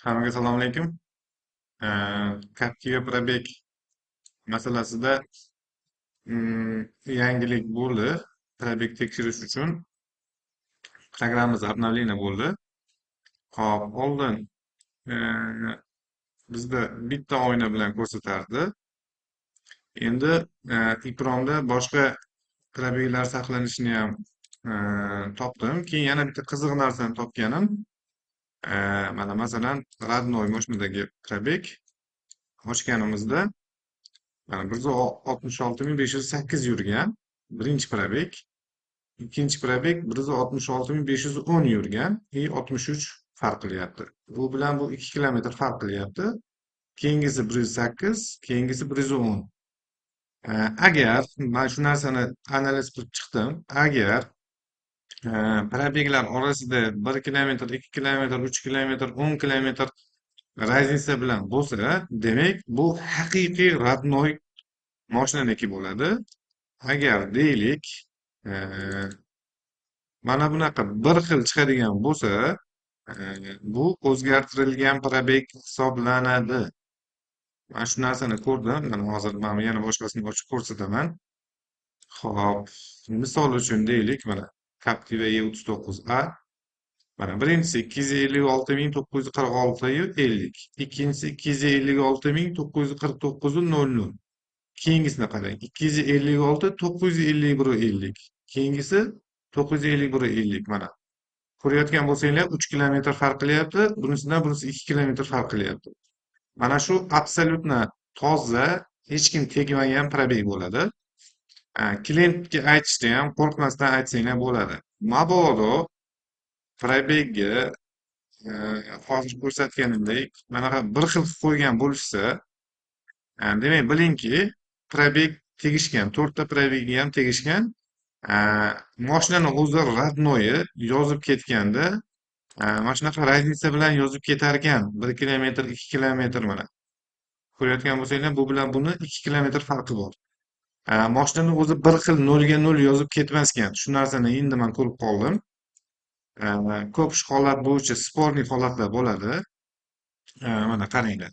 Hammaga assalomu alaykum. Captiva Probek masalasida yangilik bo'ldi. Probek tekshirish uchun programmamiz обновление bo'ldi. Hop, oldin eh, bizda bitta oyna bilan ko'rsatardi. Endi ekranda boshqa probeklar saqlanishini ham topdim. Keyin yana bitta qiziq narsani topganim. Mana masalan, родной mashinadagi probek ochganimizda mana 166.508 yurgan. Birinchi probek. Ikkinchi probek 166.510 yurgan. 63 farq qilyapti. Bu bilan bu 2 kilometr farq qilyapti. Keyingisi 108, keyingisi 110. Agar men shu narsani analiz qilib chiqdim. Agar probeklar orasida 1 kilometr, 2 kilometr, 3 kilometr, 10 kilometr raznica bilan bo'lsa, demak bu haqiqiy родной moshinaniki bo'ladi. Agar deylik, mana bunaqa bir xil chiqadigan bo'lsa, bu o'zgartirilgan probek hisoblanadi. Mana shu narsani ko'rdim. Mana hozir mana yana boshqasini ochib ko'rsataman. Xo'p, misol uchun deylik, mana Captiva E39A. Mana birinchisi 256.946.50. Ikkinchisi 256.949.00. Keyingisini qarang. 256 951.50. Keyingisi 951.50. Mana ko'rayotgan bo'lsanglar 3 kilometr farq qilyapti. Bunisidan bunisi 2 kilometr farq qilyapti. Mana shu absolyutno toza, hech kim tegmagan probek bo'ladi. Klientga aytishda ham qo'rqmasdan aytsanglar bo'ladi. Mabodo probekga hozir ko'rsatganimdek manaqa bir xil qilib qo'ygan bo'lishsa, demak bilingki, probek tegishgan, 4 ta probekga ham tegishgan. Moshinani o'zi родной yozib ketganda, mana shunaqa raznica bilan yozib ketar ekan. 1 kilometr, 2 kilometr mana. Ko'rayotgan bo'lsanglar, bu bilan buni 2 kilometr farqi bor. Moshinani o'zi bir xil 0 ga 0 yozib ketmaskan. Shu narsani endi men ko'rib qoldim. Ko'p holat bo'yicha sporniy holatlar bo'ladi. Mana qaranglar.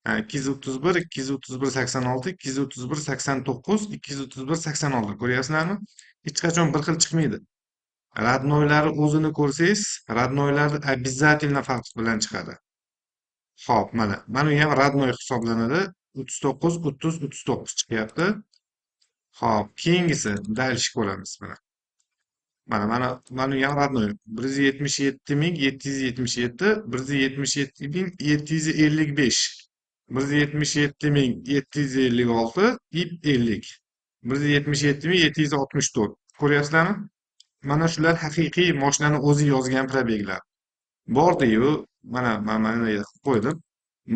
231, 231, 86, 231, 89, 231, 86 ko'ryapsizlarmi? Hech qachon bir xil chiqmaydi. Роднойлari o'zini ko'rsangiz, родноylari обязательно farq bilan chiqadi. Xo'p, mana bu ham родной hisoblanadi. 39, 30, 39 chiqyapti. Xo'p, keyingisi dальше ko'ramiz mana. Mana ham родной 177.777, 177.755, 177.756 ip 50, 177.764. Ko'ryapsizlarmi? Mana shular haqiqiy moshinani o'zi yozgan probeklar. Bordi-yu, mana qo'ydim.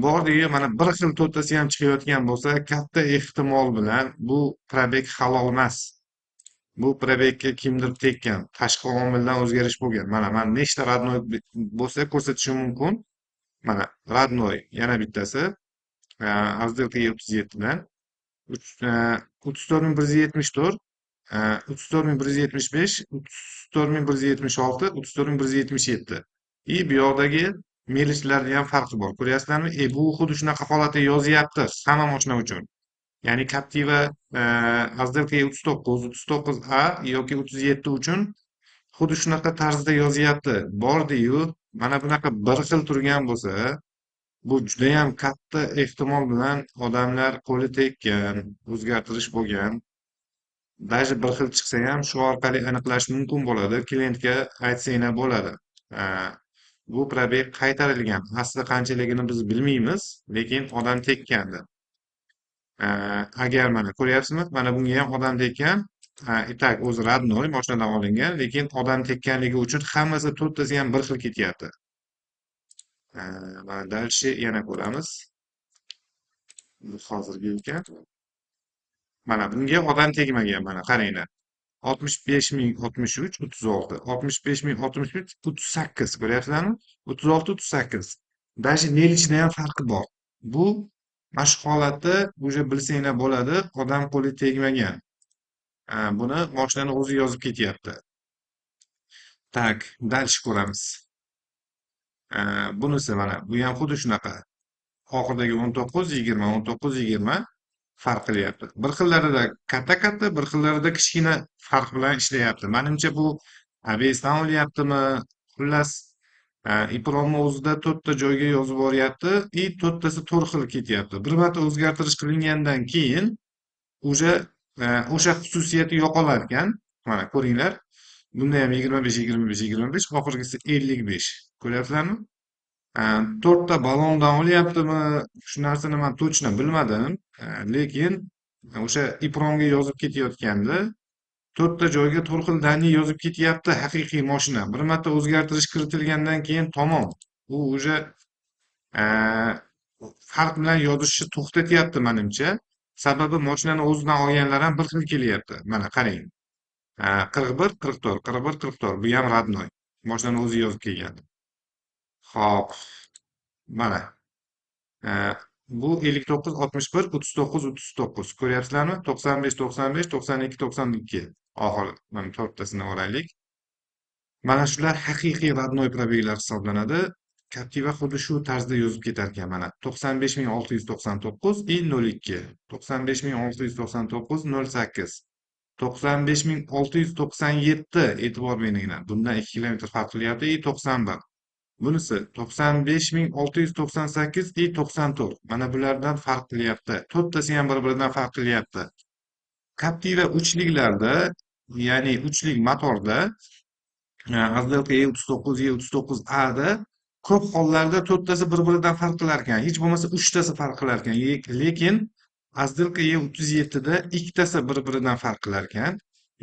Bordi-yu, mana bir xil to'rttasi ham chiqayotgan bo'lsa, katta ehtimol bilan bu probek halol emas. Bu probekka kimdir tekkan, tashqi omildan o'zgarish bo'lgan. Mana men nechta родной bo'lsa ko'rsatishim mumkin. Mana родной yana bittasi Avzdel 37 dan 34.174, 34.175, 34.176, 34.177. Bu yoqdagi melishlarda ham farqi bor. Ko'ryapsizlarmi? Bu xuddi shunaqa holatda yozyapti hamma mashina uchun. Ya'ni Captiva Avzdel 39, 39A yoki 37 uchun xuddi shunaqa tarzda yozyapti. Bordi-yu, mana bunaqa bir xil turgan bo'lsa, bu judayam katta ehtimol bilan odamlar qo'li tekkan, o'zgartirish bo'lgan. Даже bir xil chiqsa ham shu orqali aniqlash mumkin bo'ladi. Klientga aytsanglar bo'ladi. Bu probek qaytarilgan. Asli qanchaligini biz bilmaymiz, lekin odam tekkandi. Agar mana ko'ryapsizmi? Mana bunga ham odam tekkan. Itak o'zi родной moshinadan olingan, lekin odam tekkanligi uchun hammasi to'rttasi ham bir xil ketyapti. Mana dальше yana ko'ramiz. Bu hozirgi ekan. Mana bunga odam tegmagan, mana qaranglar. 65.063, 36, 65.063, 38 ko'ryapsizlarmi? 36, 38. Даже nelichda ham farqi bor. Bu mana shu holatda уже bilsanglar bo'ladi, odam qo'li tegmagan. Buni moshinani o'zi yozib ketyapti. Tak, dальше ko'ramiz. Bunisi mana bu ham xuddi shunaqa. Oxiridagi 19, 20, 19, 20 farq qilyapti. Bir xillarida katta-katta, bir xillarida kichkina farq bilan ishlayapti. Menimcha bu ABSdan olyaptimi? Xullas, ekronni o'zida to'rtta joyga yozib boryapti и to'rttasi to'rt xil ketyapti. Bir marta o'zgartirish qilingandan keyin уже o'sha xususiyati yo'qolar ekan. Mana ko'ringlar. Bunda ham 25, 25, 25, oxirgisi 55. Ko'ryapsizlarmi? To'rtta ballondan olyaptimi? Shu narsani man точно bilmadim. Lekin o'sha ipromga yozib ketayotganda to'rtta joyga to'rt xil danni yozib ketyapti haqiqiy moshina. Bir marta o'zgartirish kiritilgandan keyin tamom. U уже farq bilan yozishni to'xtatyapti menimcha. Sababi moshinani o'zidan olganlar ham bir xil kelyapti. Mana qarang. 41, 44, 41, 44. Bu ham родной. Moshinani o'zi yozib kelgan. Xo'p, mana. Ee, Bu 59, 61, 39, 39. Ko'ryapsizlarmi? 95, 95, 92, 92. Oxiri mana to'rttasini olaylik. Mana shular haqiqiy родной probeglar hisoblanadi. Captiva xuddi shu tarzda yozib ketar ekan mana. 95699 i 02. 95699 08. 95697 e'tibor beringlar. Bundan 2 kilometr farq qilyapti i 91. Bunisi 95698 i 94. Mana bulardan farq qilyapti. To'rttasi ham bir-biridan farq qilyapti. Captiva uchliklarda, ya'ni uchlik motorda, Azdelka E39, E39A da ko'p hollarda to'rttasi bir-biridan farq qilar ekan. Hech bo'lmasa uchtasi farq qilar ekan. Lekin Azdelka E37 da ikkitasi bir-biridan farq qilar ekan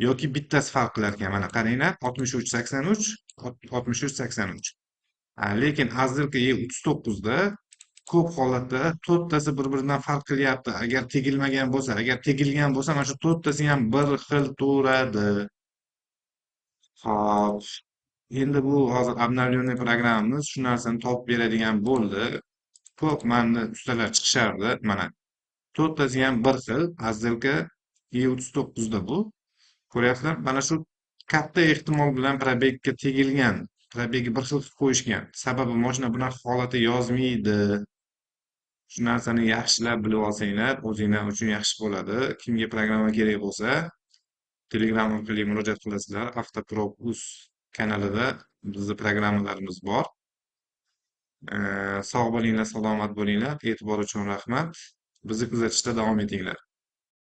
yoki bittasi farq qilar ekan. Mana qaranglar, 6383, 6383. Lekin Azdelka E39 da ko'p holatda to'rttasi bir-biridan farq qilyapti. Agar tegilmagan bo'lsa, agar tegilgan bo'lsa, mana shu to'rttasi ham bir xil turadi. Xo'p, endi bu hozir обновленный programmamiz shu narsani topib beradigan bo'ldi. Ko'p mana ustalar chiqishardi. Mana to'rttasi ham bir xil. Azdelka E39 da bu. Ko'ryapsizlar? Mana shu katta ehtimol bilan probegga tegilgan. Probegi bir xil qilib qo'yishgan. Sababi mashina bunaqa holatda yozmaydi. Shu narsani yaxshilab bilib olsanglar, o'zinglar uchun yaxshi bo'ladi. Kimga programma kerak bo'lsa, Telegram orqali murojaat qilasizlar. Avtoprop.uz kanalida bizni programmalarimiz bor. Sog' bo'linglar, salomat bo'linglar. E'tibor uchun rahmat. Bizni kuzatishda davom etinglar.